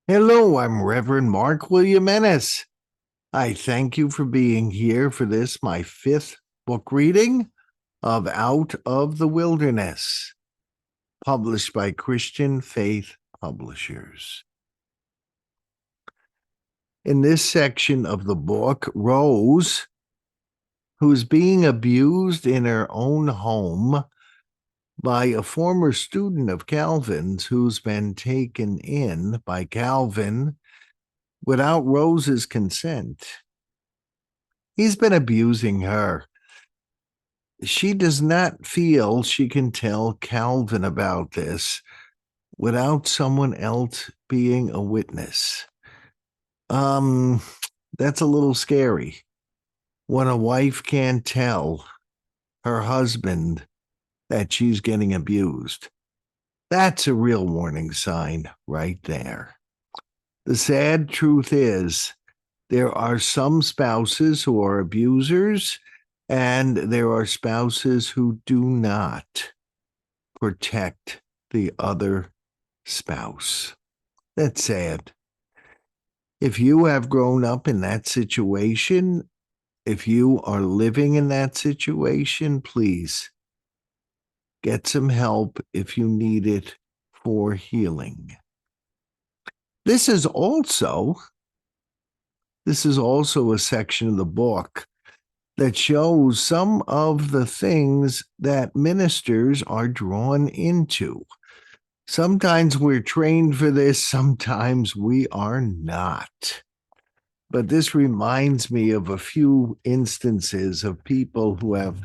Hello, I'm Reverend Mark William Ennis. I thank you for being here for this, my fifth book reading of Out of the Wilderness, published by Christian Faith Publishers. In this section of the book, Rose, who's being abused in her own home by a former student of Calvin's who's been taken in by Calvin without Rose's consent. He's been abusing her. She does not feel she can tell Calvin about this without someone else being a witness. That's a little scary when a wife can't tell her husband that she's getting abused. That's a real warning sign right there. The sad truth is there are some spouses who are abusers, and there are spouses who do not protect the other spouse. That's sad. If you have grown up in that situation, if you are living in that situation, please get some help if you need it for healing. This is also a section of the book that shows some of the things that ministers are drawn into. Sometimes we're trained for this, sometimes we are not. But this reminds me of a few instances of people who have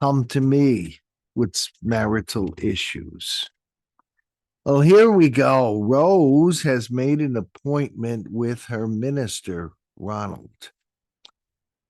come to me with marital issues. Well, here we go. Rose has made an appointment with her minister, Ronald,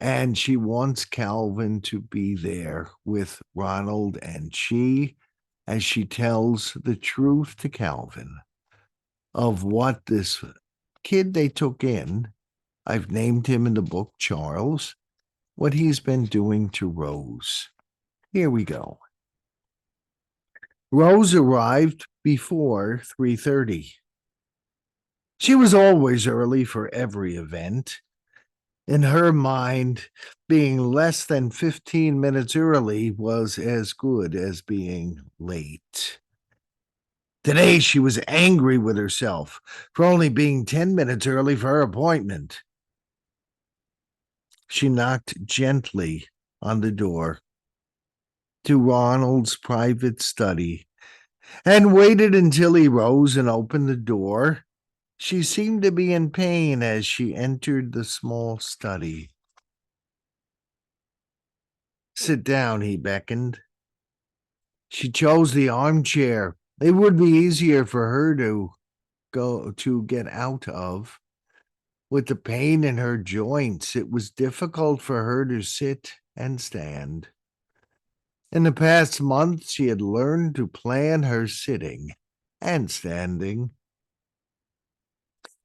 and she wants Calvin to be there with Ronald, and she, as she tells the truth to Calvin of what this kid they took in, I've named him in the book Charles, what he's been doing to Rose. Here we go. Rose arrived before 3:30. She was always early for every event. In her mind, being less than 15 minutes early was as good as being late. Today, she was angry with herself for only being 10 minutes early for her appointment. She knocked gently on the door to Ronald's private study and waited until he rose and opened the door. She seemed to be in pain as she entered the small study. Sit down, he beckoned. She chose the armchair. It would be easier for her to get out of. With the pain in her joints, it was difficult for her to sit and stand. In the past month, she had learned to plan her sitting and standing.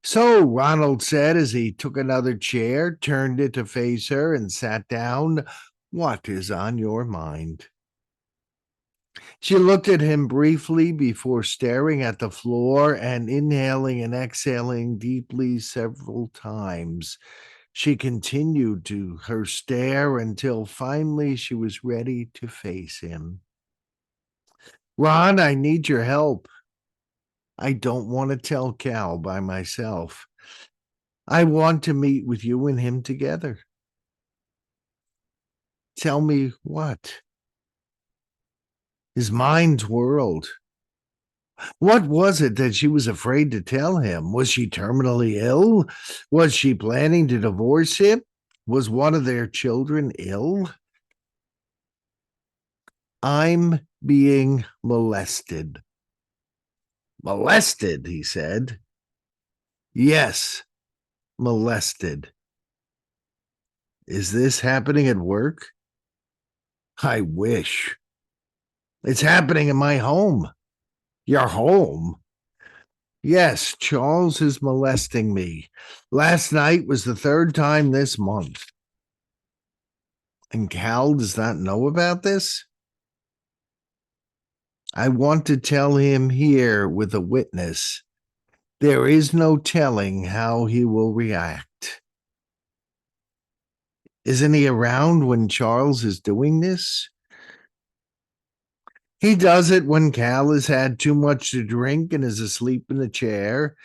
So, Ronald said as he took another chair, turned it to face her, and sat down, what is on your mind? She looked at him briefly before staring at the floor and inhaling and exhaling deeply several times. She continued to her stare until finally she was ready to face him. Ron, I need your help. I don't want to tell Cal by myself. I want to meet with you and him together. Tell me what? His mind whirled. What was it that she was afraid to tell him? Was she terminally ill? Was she planning to divorce him? Was one of their children ill? I'm being molested. Molested, he said. Yes, molested. Is this happening at work? I wish. It's happening in my home. Your home? Yes, Charles is molesting me. Last night was the third time this month. And Cal does not know about this? I want to tell him here with a witness. There is no telling how he will react. Isn't he around when Charles is doing this? He does it when Cal has had too much to drink and is asleep in the chair.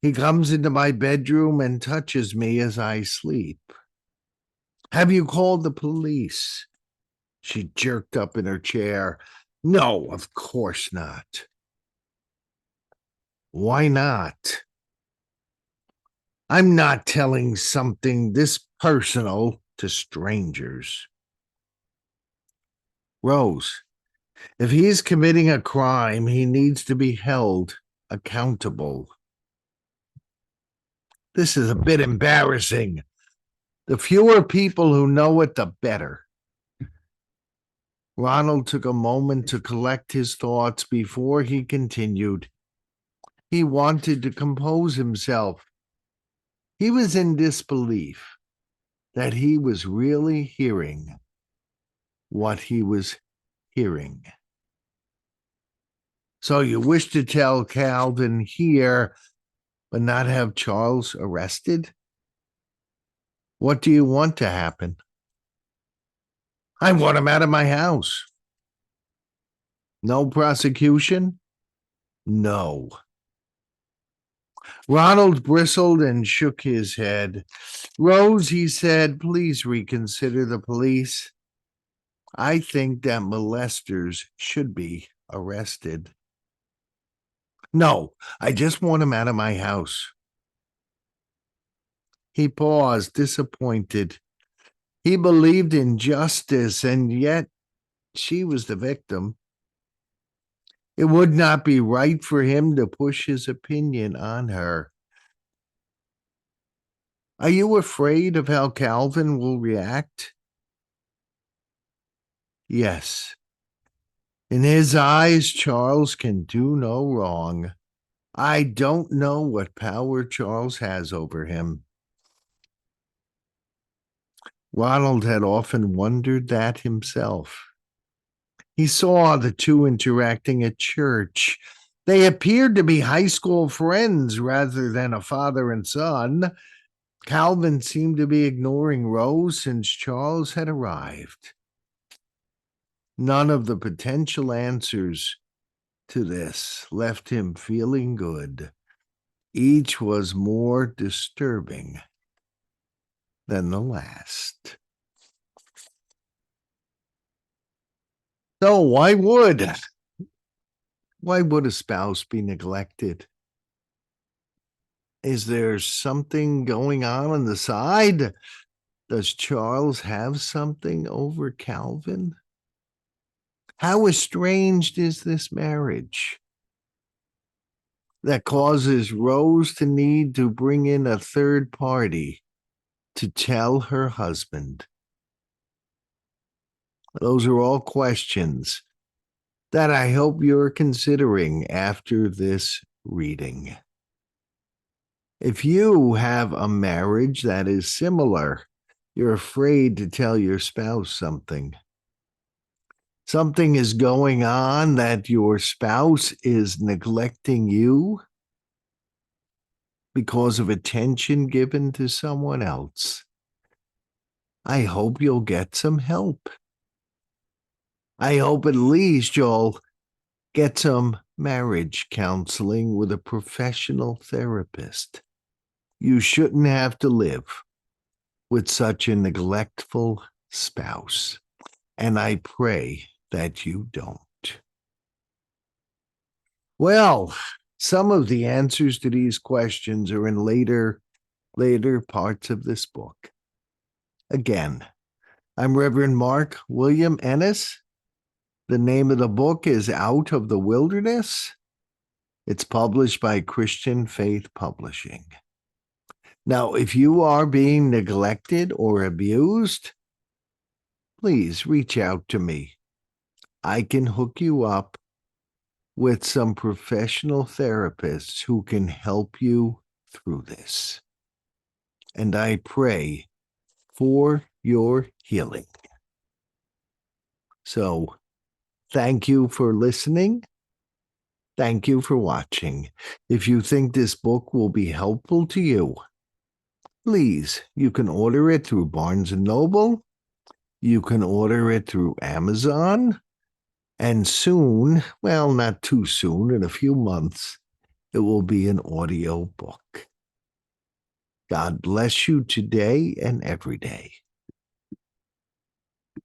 He comes into my bedroom and touches me as I sleep. Have you called the police? She jerked up in her chair. No, of course not. Why not? I'm not telling something this personal to strangers. Rose, if he is committing a crime, he needs to be held accountable. This is a bit embarrassing. The fewer people who know it, the better. Ronald took a moment to collect his thoughts before he continued. He wanted to compose himself. He was in disbelief that he was really hearing what he was hearing. So you wish to tell Calvin here, but not have Charles arrested? What do you want to happen? I want him out of my house. No prosecution? No. Ronald bristled and shook his head. Rose, he said, please reconsider the police. I think that molesters should be arrested. No, I just want him out of my house. He paused, disappointed. He believed in justice, and yet she was the victim. It would not be right for him to push his opinion on her. Are you afraid of how Calvin will react? Yes. In his eyes, Charles can do no wrong. I don't know what power Charles has over him. Ronald had often wondered that himself. He saw the two interacting at church. They appeared to be high school friends rather than a father and son. Calvin seemed to be ignoring Rose since Charles had arrived. None of the potential answers to this left him feeling good. Each was more disturbing than the last. So why would a spouse be neglected? Is there something going on the side? Does Charles have something over Calvin? How estranged is this marriage that causes Rose to need to bring in a third party to tell her husband? Those are all questions that I hope you're considering after this reading. If you have a marriage that is similar, you're afraid to tell your spouse something. Something is going on that your spouse is neglecting you because of attention given to someone else. I hope you'll get some help. I hope at least you'll get some marriage counseling with a professional therapist. You shouldn't have to live with such a neglectful spouse, and I pray that you don't. Well, some of the answers to these questions are in later parts of this book. Again, I'm Reverend Mark William Ennis. The name of the book is Out of the Wilderness. It's published by Christian Faith Publishing. Now, if you are being neglected or abused, please reach out to me. I can hook you up with some professional therapists who can help you through this. And I pray for your healing. So, thank you for listening. Thank you for watching. If you think this book will be helpful to you, please, you can order it through Barnes & Noble. You can order it through Amazon. And soon, well, not too soon, in a few months, it will be an audio book. God bless you today and every day.